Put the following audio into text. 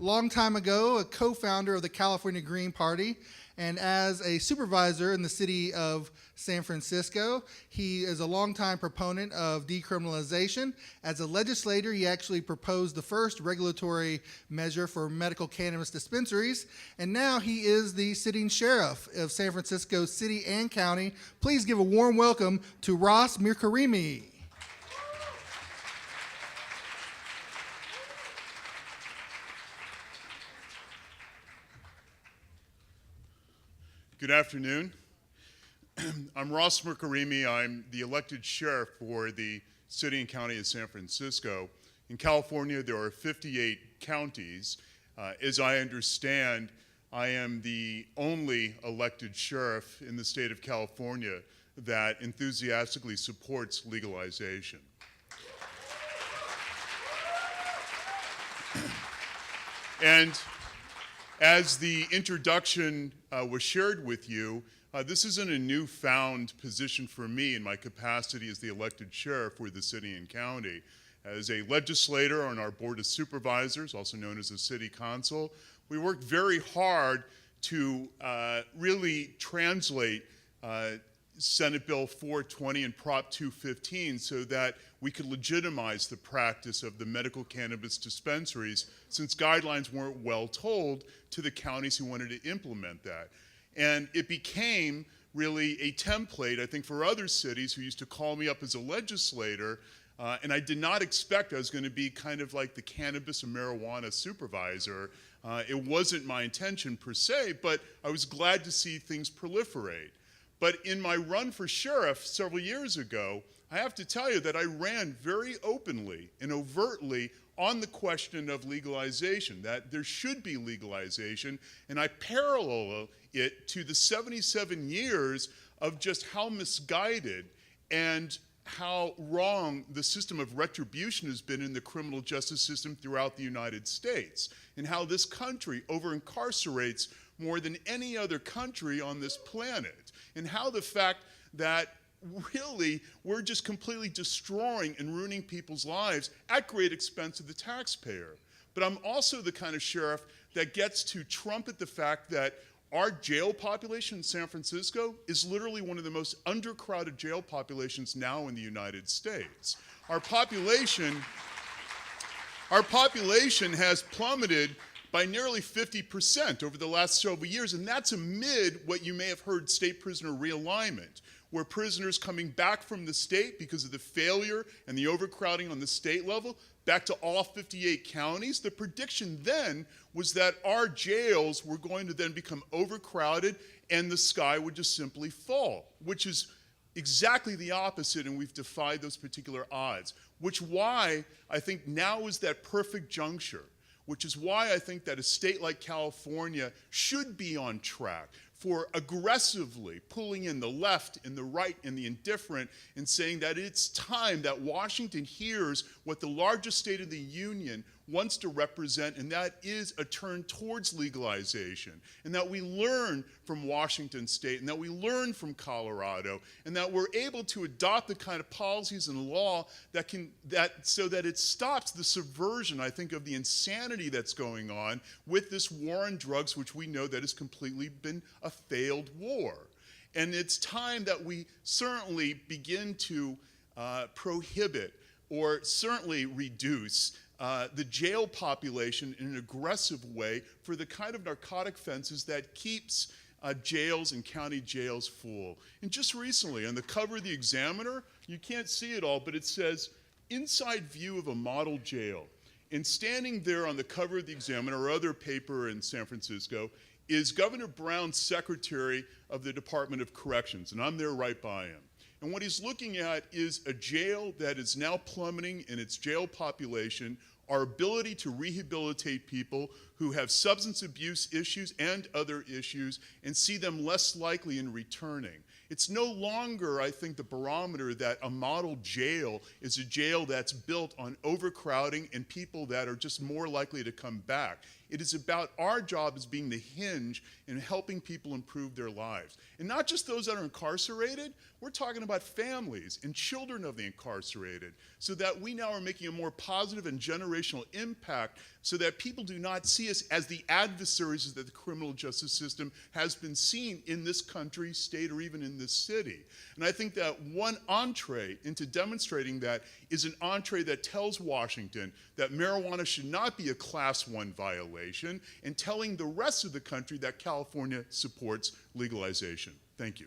long time ago, a co-founder of the California Green Party, and as a supervisor in the city of San Francisco, he is a longtime proponent of decriminalization. As a legislator, he actually proposed the first regulatory measure for medical cannabis dispensaries, and now he is the sitting sheriff of San Francisco City and County. Please give a warm welcome to Ross Mirkarimi. Good afternoon. I'm Ross Mirkarimi. I'm the elected sheriff for the city and county of San Francisco. In California, there are 58 counties. As I understand, I am the only elected sheriff in the state of California that enthusiastically supports legalization. And as the introduction was shared with you, this isn't a newfound position for me in my capacity as the elected sheriff for the city and county. As a legislator on our board of supervisors, also known as the city council, we worked very hard to really translate Senate Bill 420 and Prop 215 so that we could legitimize the practice of the medical cannabis dispensaries, since guidelines weren't well told to the counties who wanted to implement that. And it became really a template, I think, for other cities who used to call me up as a legislator, and I did not expect I was going to be kind of like the cannabis and marijuana supervisor. It wasn't my intention per se, but I was glad to see things proliferate. But in my run for sheriff several years ago, I have to tell you that I ran very openly and overtly on the question of legalization, that there should be legalization, and I parallel it to the 77 years of just how misguided and how wrong the system of retribution has been in the criminal justice system throughout the United States, and how this country over-incarcerates more than any other country on this planet, and how the fact that really we're just completely destroying and ruining people's lives at great expense of the taxpayer. But I'm also the kind of sheriff that gets to trumpet the fact that our jail population in San Francisco is literally one of the most undercrowded jail populations now in the United States. Our population has plummeted by nearly 50% over the last several years, and that's amid what you may have heard state prisoner realignment, where prisoners coming back from the state because of the failure and the overcrowding on the state level, back to all 58 counties. The prediction then was that our jails were going to then become overcrowded and the sky would just simply fall, which is exactly the opposite, and we've defied those particular odds, which why I think now is that perfect juncture, which is why I think that a state like California should be on track for aggressively pulling in the left and the right and the indifferent and saying that it's time that Washington hears what the largest state of the union wants to represent, and that is a turn towards legalization, and that we learn from Washington State, and that we learn from Colorado, and that we're able to adopt the kind of policies and law so that it stops the subversion, I think, of the insanity that's going on with this war on drugs, which we know that has completely been a failed war. And it's time that we certainly begin to prohibit or certainly reduce the jail population in an aggressive way for the kind of narcotic fences that keeps jails and county jails full. And just recently, on the cover of the Examiner, you can't see it all, but it says, "Inside view of a model jail." And standing there on the cover of the Examiner, or other paper in San Francisco, is Governor Brown's Secretary of the Department of Corrections, and I'm there right by him. And what he's looking at is a jail that is now plummeting in its jail population, our ability to rehabilitate people who have substance abuse issues and other issues, and see them less likely in returning. It's no longer, I think, the barometer that a model jail is a jail that's built on overcrowding and people that are just more likely to come back. It is about our job as being the hinge in helping people improve their lives. And not just those that are incarcerated, we're talking about families and children of the incarcerated, so that we now are making a more positive and generational impact so that people do not see see us as the adversaries that the criminal justice system has been seen in this country, state, or even in this city. And I think that one entree into demonstrating that is an entree that tells Washington that marijuana should not be a Class 1 violation, and telling the rest of the country that California supports legalization. Thank you.